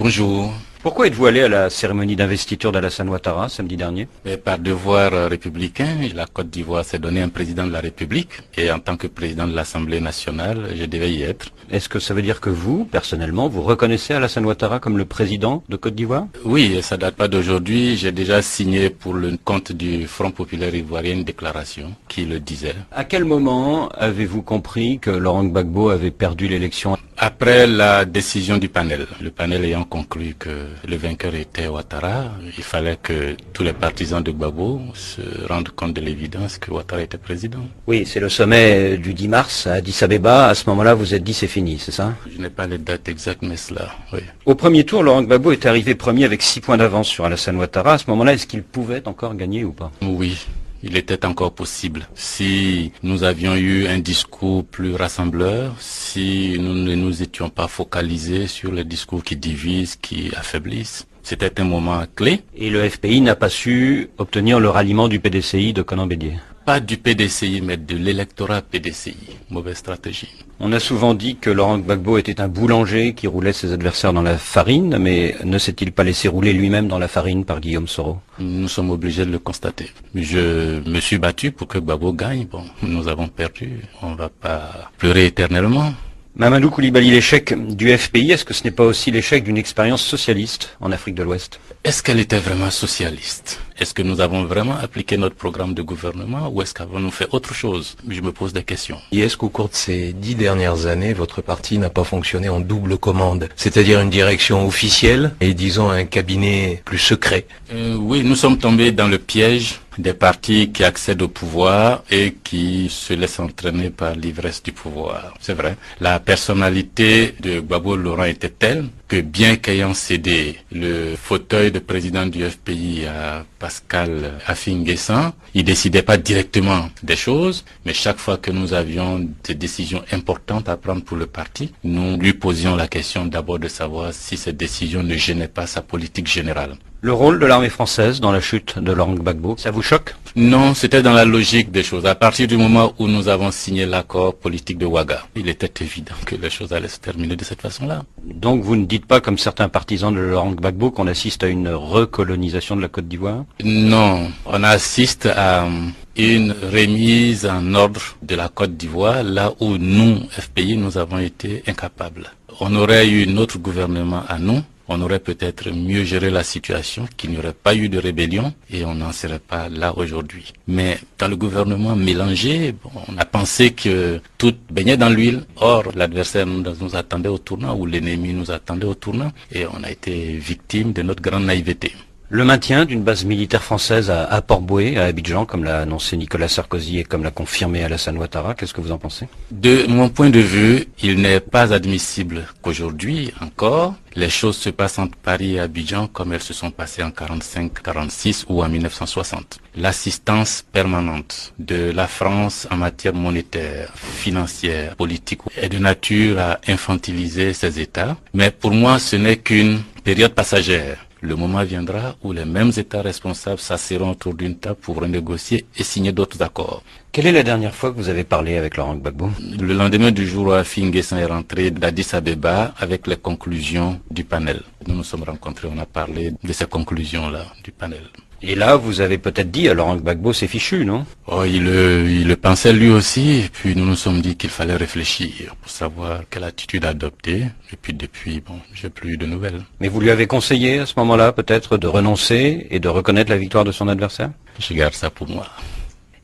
Bonjour. Pourquoi êtes-vous allé à la cérémonie d'investiture d'Alassane Ouattara samedi dernier? Mais par devoir républicain, la Côte d'Ivoire s'est donné un président de la République et en tant que président de l'Assemblée nationale, je devais y être. Est-ce que ça veut dire que vous, personnellement, vous reconnaissez Alassane Ouattara comme le président de Côte d'Ivoire? Oui, et ça date pas d'aujourd'hui. J'ai déjà signé pour le compte du Front populaire ivoirien une déclaration qui le disait. À quel moment avez-vous compris que Laurent Gbagbo avait perdu l'élection? Après la décision du panel, le panel ayant conclu que le vainqueur était Ouattara, il fallait que tous les partisans de Gbagbo se rendent compte de l'évidence que Ouattara était président. Oui, c'est le sommet du 10 mars à Addis Abeba. À ce moment-là, vous êtes dit c'est fini, c'est ça? Je n'ai pas les dates exactes, mais cela, oui. Au premier tour, Laurent Gbagbo est arrivé premier avec 6 points d'avance sur Alassane Ouattara. À ce moment-là, est-ce qu'il pouvait encore gagner ou pas? Oui. Il était encore possible. Si nous avions eu un discours plus rassembleur, si nous ne nous étions pas focalisés sur les discours qui divisent, qui affaiblissent, c'était un moment clé. Et le FPI n'a pas su obtenir le ralliement du PDCI de Conan Bédier? Pas du PDCI, mais de l'électorat PDCI. Mauvaise stratégie. On a souvent dit que Laurent Gbagbo était un boulanger qui roulait ses adversaires dans la farine, mais ne s'est-il pas laissé rouler lui-même dans la farine par Guillaume Soro? Nous sommes obligés de le constater. Je me suis battu pour que Gbagbo gagne. Bon, nous avons perdu. On ne va pas pleurer éternellement. Mamadou Koulibaly, l'échec du FPI, est-ce que ce n'est pas aussi l'échec d'une expérience socialiste en Afrique de l'Ouest? Est-ce qu'elle était vraiment socialiste? Est-ce que nous avons vraiment appliqué notre programme de gouvernement ou est-ce qu'avons-nous fait autre chose? Je me pose des questions. Et est-ce qu'au cours de ces 10 dernières années, votre parti n'a pas fonctionné en double commande? C'est-à-dire une direction officielle et disons un cabinet plus secret? Oui, nous sommes tombés dans le piège des partis qui accèdent au pouvoir et qui se laissent entraîner par l'ivresse du pouvoir. C'est vrai. La personnalité de Gbagbo Laurent était telle que bien qu'ayant cédé le fauteuil de président du FPI à Pascal Affi-N'Guessan, il décidait pas directement des choses, mais chaque fois que nous avions des décisions importantes à prendre pour le parti, nous lui posions la question d'abord de savoir si ces décisions ne gênaient pas sa politique générale. Le rôle de l'armée française dans la chute de Laurent Gbagbo, ça vous choque? Non, c'était dans la logique des choses. À partir du moment où nous avons signé l'accord politique de Ouaga, il était évident que les choses allaient se terminer de cette façon-là. Donc vous ne dites pas, comme certains partisans de Laurent Gbagbo, qu'on assiste à une recolonisation de la Côte d'Ivoire? Non, on assiste à une remise en ordre de la Côte d'Ivoire, là où nous, FPI, nous avons été incapables. On aurait eu notre gouvernement à nous. On aurait peut-être mieux géré la situation, qu'il n'y aurait pas eu de rébellion et on n'en serait pas là aujourd'hui. Mais dans le gouvernement mélangé, on a pensé que tout baignait dans l'huile. Or, l'adversaire nous attendait au tournant ou l'ennemi nous attendait au tournant et on a été victime de notre grande naïveté. Le maintien d'une base militaire française à Port-Bouët, à Abidjan, comme l'a annoncé Nicolas Sarkozy et comme l'a confirmé Alassane Ouattara, qu'est-ce que vous en pensez? De mon point de vue, il n'est pas admissible qu'aujourd'hui encore, les choses se passent entre Paris et Abidjan comme elles se sont passées en 45-46 ou en 1960. L'assistance permanente de la France en matière monétaire, financière, politique est de nature à infantiliser ces États. Mais pour moi, ce n'est qu'une période passagère. Le moment viendra où les mêmes États responsables s'asseront autour d'une table pour renégocier et signer d'autres accords. Quelle est la dernière fois que vous avez parlé avec Laurent Gbagbo? Le lendemain du jour où Affi-N'Guessan est rentré d'Addis Abeba avec les conclusions du panel. Nous nous sommes rencontrés, on a parlé de ces conclusions-là du panel. Et là, vous avez peut-être dit à Laurent Gbagbo, c'est fichu, non? Oh, il le pensait lui aussi, et puis nous nous sommes dit qu'il fallait réfléchir pour savoir quelle attitude adopter. Et puis depuis, j'ai plus eu de nouvelles. Mais vous lui avez conseillé à ce moment-là, peut-être, de renoncer et de reconnaître la victoire de son adversaire? Je garde ça pour moi.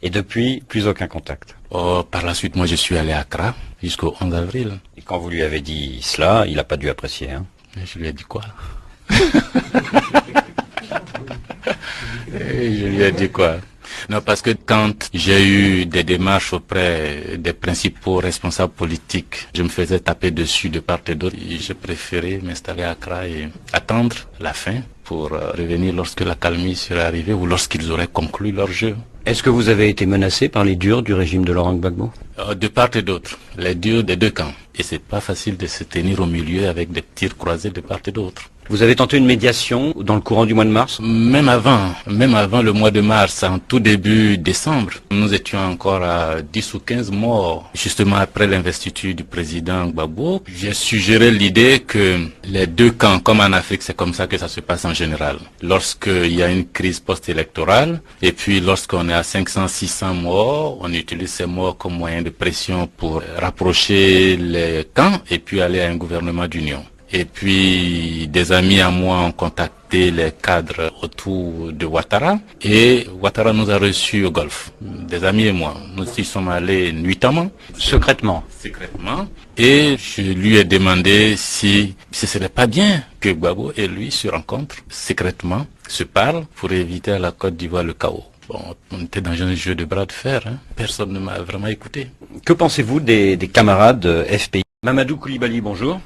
Et depuis, plus aucun contact? Oh, par la suite, moi je suis allé à Accra jusqu'au 11 avril. Et quand vous lui avez dit cela, il n'a pas dû apprécier, hein? Mais je lui ai dit quoi? Et je lui ai dit quoi? Non, parce que quand j'ai eu des démarches auprès des principaux responsables politiques, je me faisais taper dessus de part et d'autre. J'ai préféré m'installer à Accra et attendre la fin pour revenir lorsque la calmie serait arrivée ou lorsqu'ils auraient conclu leur jeu. Est-ce que vous avez été menacé par les durs du régime de Laurent Gbagbo? De part et d'autre, les dieux des deux camps. Et c'est pas facile de se tenir au milieu avec des tirs croisés de part et d'autre. Vous avez tenté une médiation dans le courant du mois de mars? Même avant le mois de mars, en tout début décembre, nous étions encore à 10 ou 15 morts. Justement après l'investiture du président Gbagbo, j'ai suggéré l'idée que les deux camps, comme en Afrique, c'est comme ça que ça se passe en général. Lorsqu'il y a une crise post-électorale, et puis lorsqu'on est à 500, 600 morts, on utilise ces morts comme moyen de pression pour rapprocher les camps et puis aller à un gouvernement d'union. Et puis, des amis à moi ont contacté les cadres autour de Ouattara et Ouattara nous a reçus au Golfe. Des amis et moi. Nous y sommes allés nuitamment. Secrètement. Et je lui ai demandé si ce serait pas bien que Gbagbo et lui se rencontrent secrètement, se parlent pour éviter à la Côte d'Ivoire le chaos. Bon, on était dans un jeu de bras de fer, hein. Personne ne m'a vraiment écouté. Que pensez-vous des camarades FPI? Mamadou Koulibaly, bonjour.